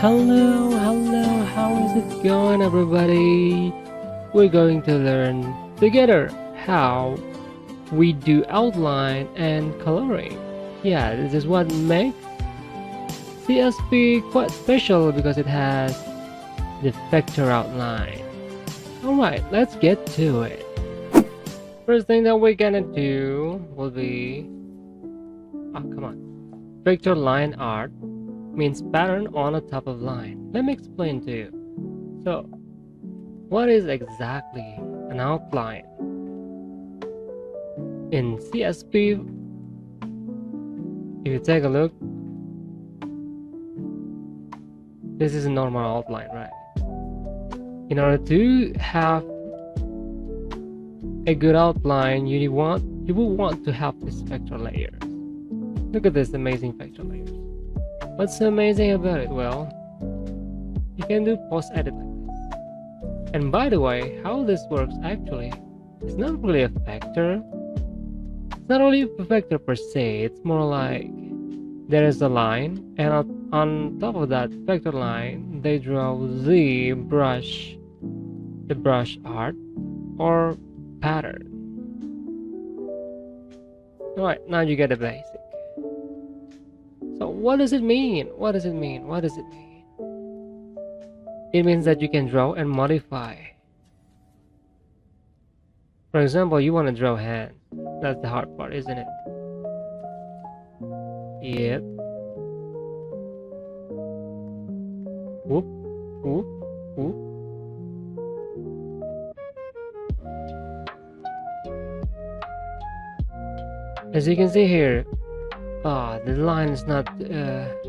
Hello, how is it going, everybody? We're going to learn together how we do outline and coloring. Yeah, this is what makes CSP quite special because it has the vector outline. Alright, let's get to it. First thing that we're gonna do will be... oh, come on. Vector line art means pattern on the top of line. Let me explain to you. So, what is exactly an outline? In CSP, if you take a look, this is a normal outline, right? In order to have a good outline, you will want to have this vector layers. Look at this amazing vector layers. What's so amazing about it? Well, you can do post edit like this. And by the way, how this works actually, it's not really a vector. It's not really a vector per se. It's more like there is a line, and on top of that vector line, they draw the brush art or pattern. Alright, now you get the basic. So what does it mean? What does it mean? What does it mean? It means that you can draw and modify. For example, you want to draw hands. That's the hard part, isn't it? Yep. Whoop, whoop, whoop. As you can see here, the line is not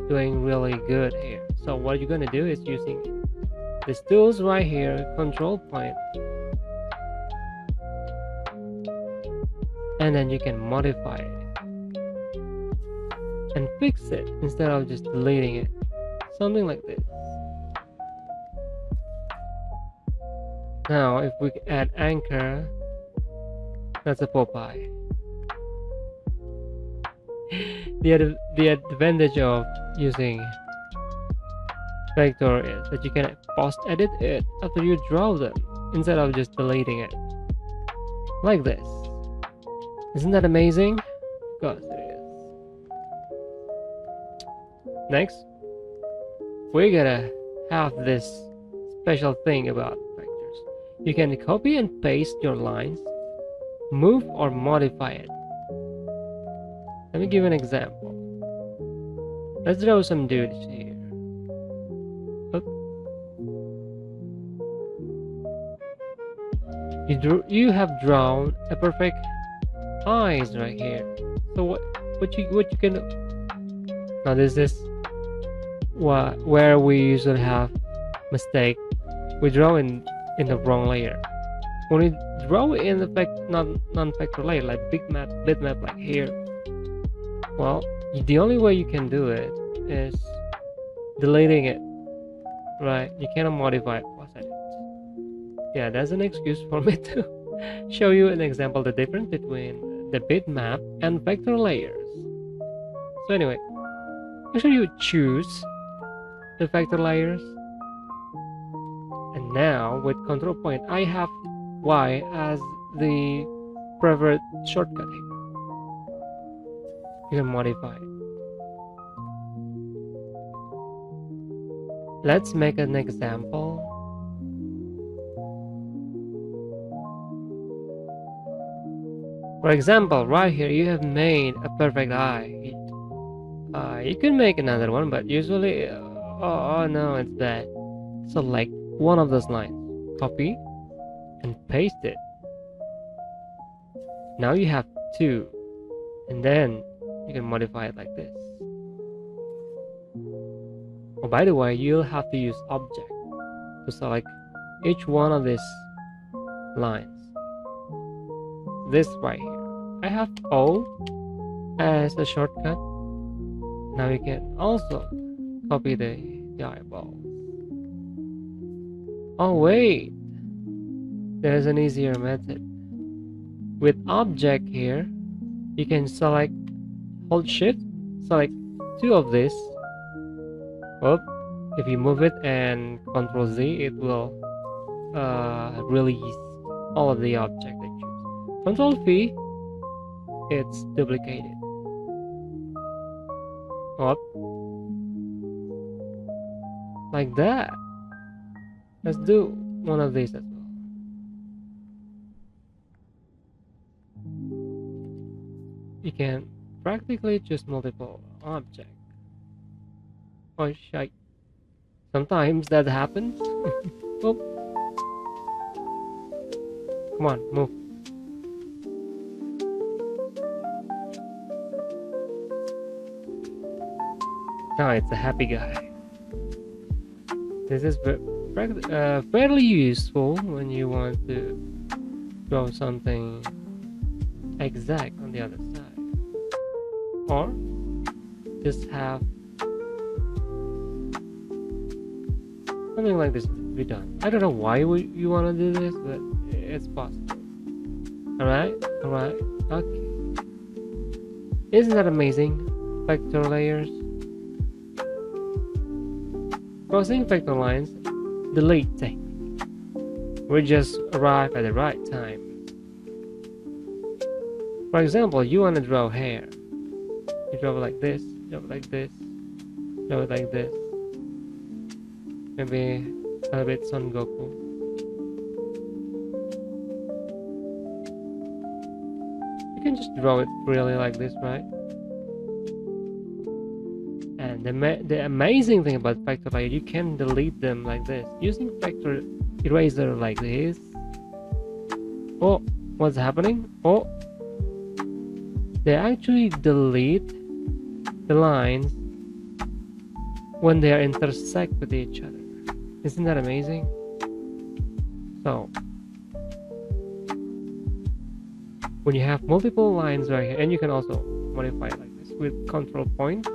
doing really good here. So what you're gonna do is using these tools right here, control point, and then you can modify it and fix it instead of just deleting it. Something like this. Now if we add anchor, that's a Popeye. The advantage of using vector is that you can post edit it after you draw them instead of just deleting it like this. Isn't that amazing? Of course it is. Next, we're gonna have this special thing about vectors. You can copy and paste your lines, move or modify it. Let me give an example. Let's draw some dudes here. Oop. You have drawn a perfect eyes right here. So what you can do? Now this is where we usually have mistake. We draw in the wrong layer. When we draw in the non-vector layer like bitmap like here, well, the only way you can do it is deleting it, right? You cannot modify it post edit. Yeah, that's an excuse for me to show you an example, the difference between the bitmap and vector layers. So anyway, make sure you choose the vector layers. And now with control point, I have Y as the preferred shortcut here. You can modify it. Let's make an example. For example, right here you have made a perfect eye. You can make another one, but usually, oh no, it's bad. Select one of those lines, copy, and paste it. Now you have two, and then you can modify it like this. Oh, by the way, you'll have to use object to select each one of these lines. This right here. I have O as a shortcut. Now you can also copy the eyeballs. Oh wait, there's an easier method. With object here, you can hold shift, select two of this. Oh, If you move it and Control Z, it will release all of the object that you choose. Control V, it's duplicated. Up, like that. Let's do one of these as well. You can practically choose multiple objects. Oh shit. Sometimes that happens. Oh. Come on, move. Now it's a happy guy. This is fairly useful when you want to draw something exact on the other side, or just have something like this to be done. I don't know why you want to do this, but it's possible. Alright, okay. Isn't that amazing? Vector layers. Crossing vector lines, delete things. We just arrive at the right time. For example, you want to draw hair. You draw it like this, draw it like this, draw it like this. Maybe a bit Son Goku. You can just draw it freely like this, right? And the amazing thing about vector layer, you can delete them like this using vector eraser like this. Oh, what's happening? Oh, they actually delete the lines when they are intersect with each other. Isn't that amazing? So when you have multiple lines right here, and you can also modify it like this with control point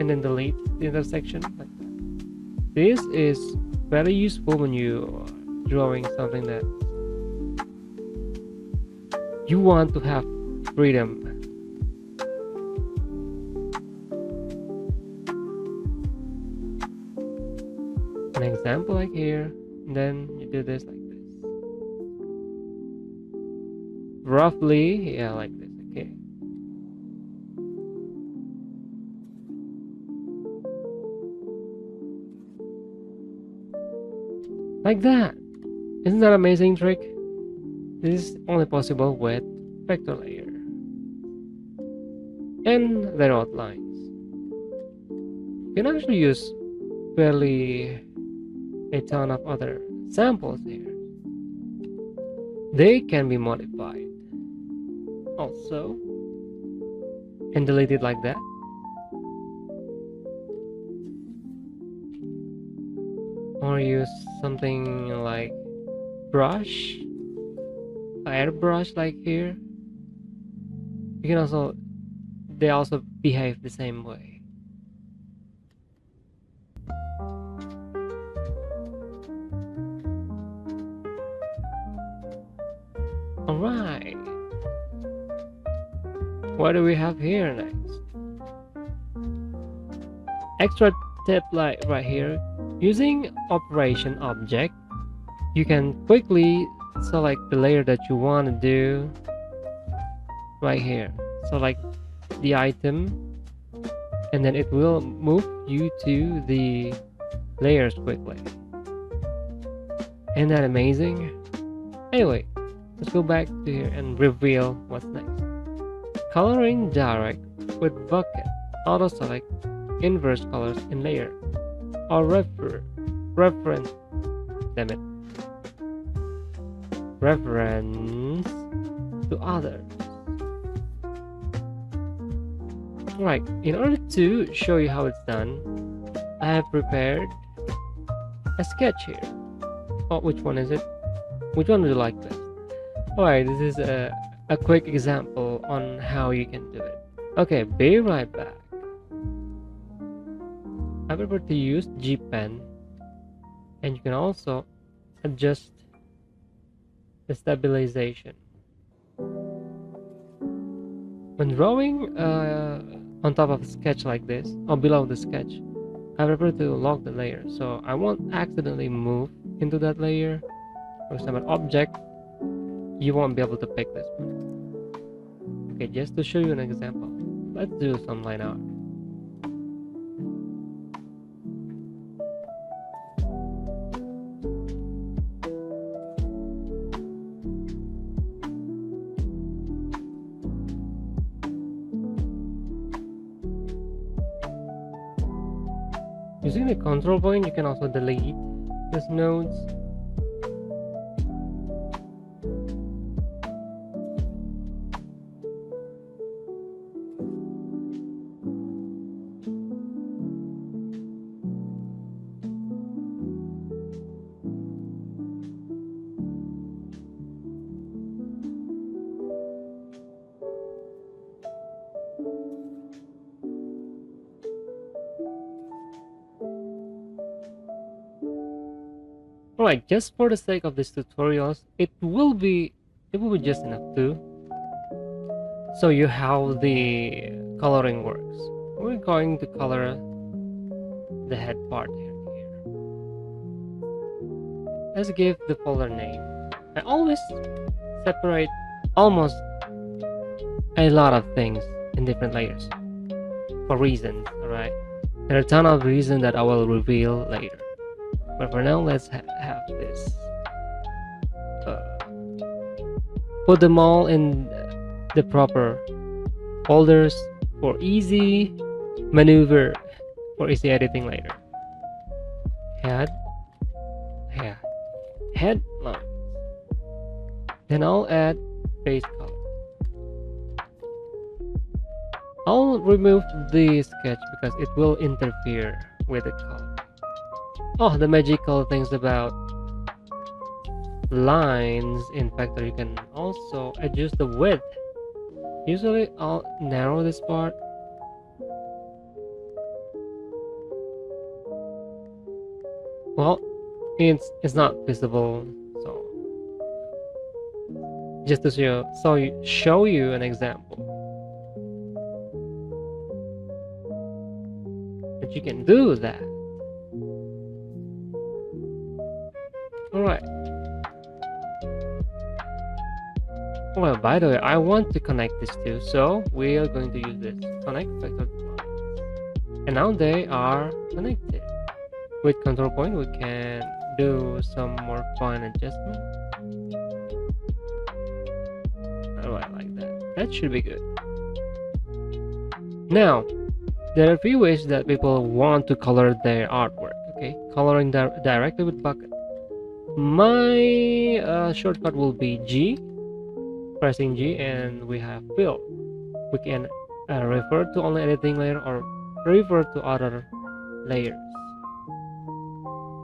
and then delete the intersection like that. This is very useful when you are drawing something that you want to have freedom. An example like here, and then you do this like this. Roughly, yeah, like this, okay. Like that. Isn't that an amazing trick? This is only possible with vector layer and their outlines. You can actually use fairly a ton of other samples here. They can be modified also and deleted like that. Or use something like brush, airbrush like here. You can also, they also behave the same way. Alright, what do we have here next? Extra tip like right here. Using operation object, you can quickly select the layer that you want to do right here. Select the item and then it will move you to the layers quickly. Isn't that amazing? Anyway, let's go back to here and reveal what's next. Coloring direct with bucket, auto select inverse colors in layer, or reference, damn it, reference to others. Right, in order to show you how it's done, I have prepared a sketch here. Oh, which one is it? Which one do you like best? Alright, this is a quick example on how you can do it. Okay, be right back. I prefer to use G pen, and you can also adjust the stabilization. When drawing on top of a sketch like this or below the sketch, I prefer to lock the layer so I won't accidentally move into that layer. For example, object, you won't be able to pick this one. Okay, just to show you an example, let's do some line art. Using the control point, you can also delete these nodes. Alright, just for the sake of these tutorials, it will be just enough too. So you how the coloring works. We're going to color the head part here. Let's give the folder name. I always separate almost a lot of things in different layers for reasons, alright? There are a ton of reasons that I will reveal later. But for now, let's have this. Put them all in the proper folders for easy maneuver, for easy editing later. Head, lines. Then I'll add base color. I'll remove the sketch because it will interfere with the color. Oh, the magical things about lines in Factor, you can also adjust the width. Usually I'll narrow this part. Well, it's not visible, so just to show you an example that you can do that. Alright. Well, by the way, I want to connect these two, so we are going to use this connect vector lines. And now they are connected. With control point, we can do some more fine adjustment. Alright, like that. That should be good. Now, there are a few ways that people want to color their artwork. Okay, coloring directly with bucket. My shortcut will be G, pressing G, and we have fill. We can refer to only editing layer or refer to other layers.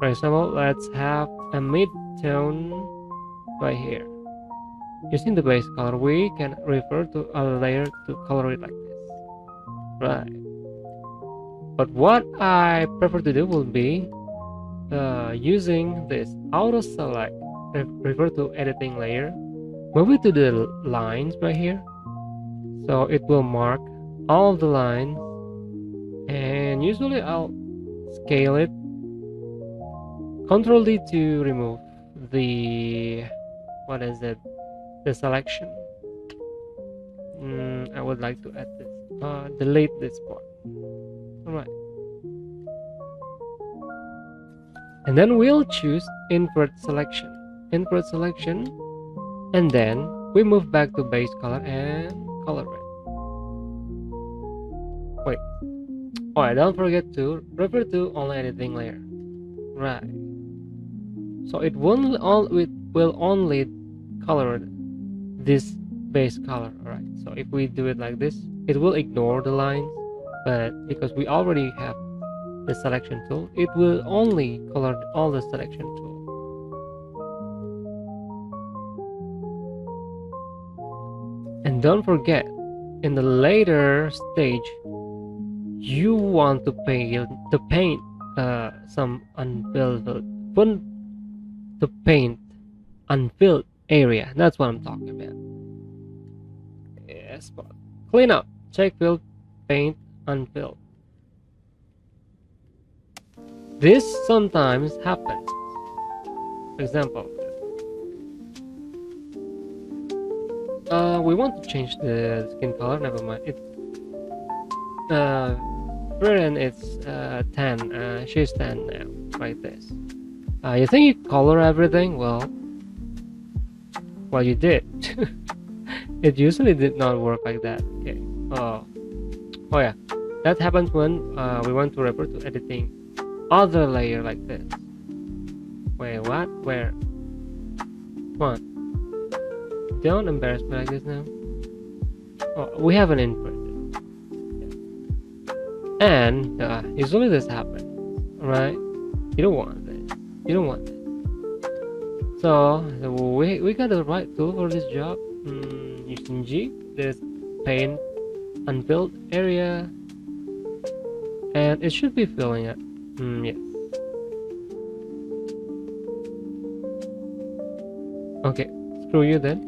For example, let's have a mid-tone right here. Using the base color, we can refer to a layer to color it like this. Right. But what I prefer to do will be using this auto select, refer to editing layer, move it to the lines right here, so it will mark all the lines, and usually I'll scale it. Control D to remove the the selection. I would like to add this, delete this part. Alright. And then we'll choose invert selection, and then we move back to base color and color red. Wait, alright, don't forget to refer to only editing layer. Right, so it will only color this base color. Alright, so if we do it like this, it will ignore the lines, but because we already have the selection tool, it will only color all the selection tool. And don't forget, in the later stage, you want to paint some unfilled area. That's what I'm talking about. Yes, but clean up, check fill, paint unfilled. This sometimes happens. For example, we want to change the skin color. Never mind. It's Britain. It's 10. She's 10 now, like this. You think you color everything? Well, you did. It usually did not work like that. Okay. Oh yeah. That happens when we want to revert to editing other layer like this. Wait, what? Where? Come on. Don't embarrass me like this now. Oh, we have an input. And usually this happens, right? You don't want this. You don't want this. So we got the right tool for this job. Using G, this paint unfilled area, and it should be filling it. Yes. Okay, screw you then.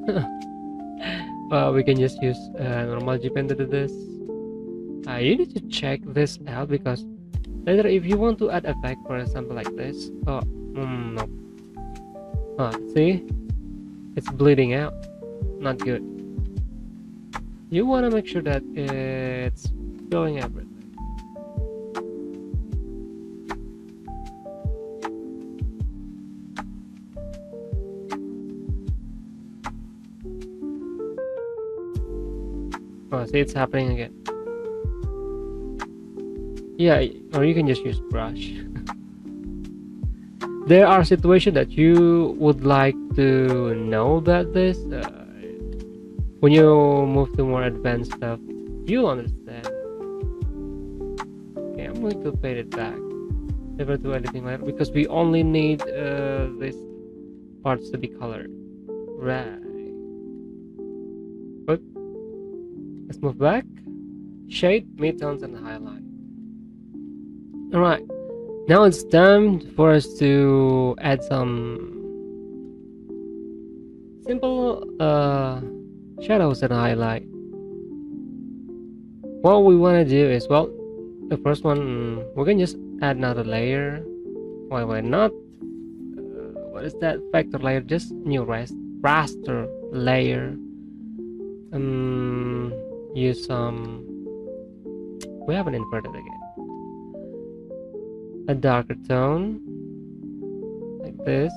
We can just use normal G pen to do this. You need to check this out because later if you want to add effect, for example like this. No. See, it's bleeding out. Not good. You want to make sure that it's filling everything. Oh, see, it's happening again. Yeah, or you can just use brush. There are situations that you would like to know about this. When you move to more advanced stuff, you'll understand. Okay, I'm going to fade it back. Never do anything like that because we only need these parts to be colored. Right. Good. Let's move back. Shade, midtones, and highlight. Alright. Now it's time for us to add some simple shadows and highlight. What we want to do is, well, the first one, we can just add another layer. Why not? What is that? Vector layer, just new raster layer. Use some, we haven't inverted again. A darker tone, like this.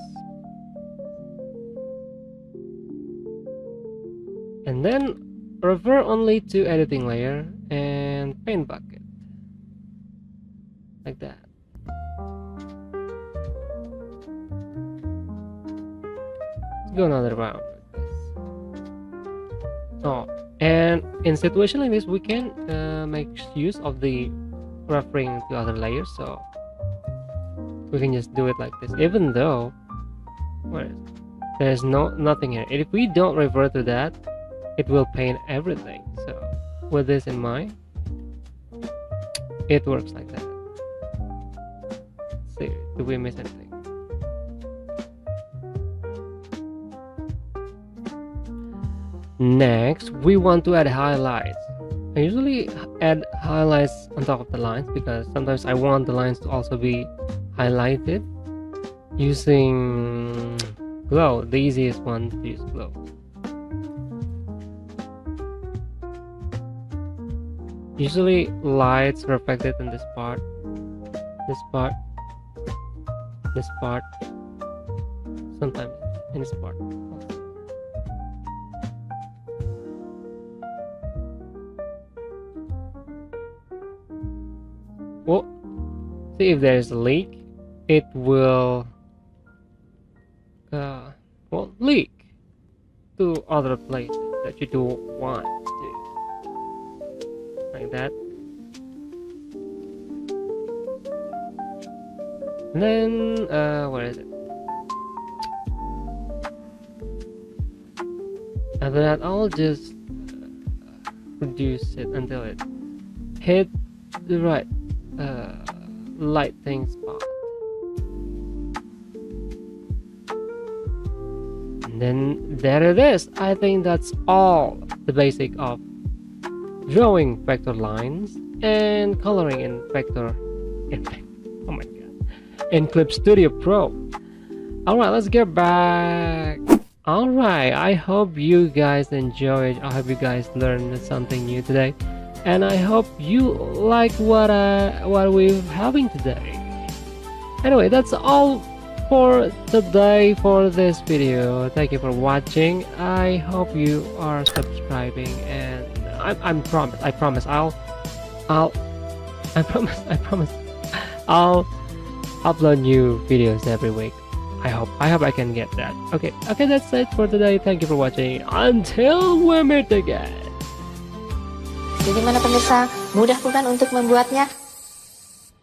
And then revert only to editing layer and paint bucket, like that. Let's go another round like this. Oh, and in situation like this, we can make use of the referring to other layers, so we can just do it like this. Even though there's nothing here, if we don't revert to that, it will paint everything. So with this in mind, it works like that. Let's see, do we miss anything? Next, we want to add highlights. I usually add highlights on top of the lines because sometimes I want the lines to also be highlighted using glow. The easiest one to use glow. Usually lights reflected in this part, sometimes in this part. Well, see, if there's a leak, it will leak to other places that you don't want to, like that. And then where is it? After that, I'll just reduce it until it hit the right lighting spot. And then there it is. I think that's all the basic of drawing vector lines and coloring in oh my god, in Clip Studio Pro. Alright, let's get back. Alright, I hope you guys enjoyed. I hope you guys learned something new today, and I hope you like what we're having today. Anyway, that's all for today for this video. Thank you for watching. I hope you are subscribing, and I promise I'll upload new videos every week. I hope I can get that. Okay, that's it for today. Thank you for watching. Until we meet again. Jadi mana pemirsa, mudah bukan untuk membuatnya?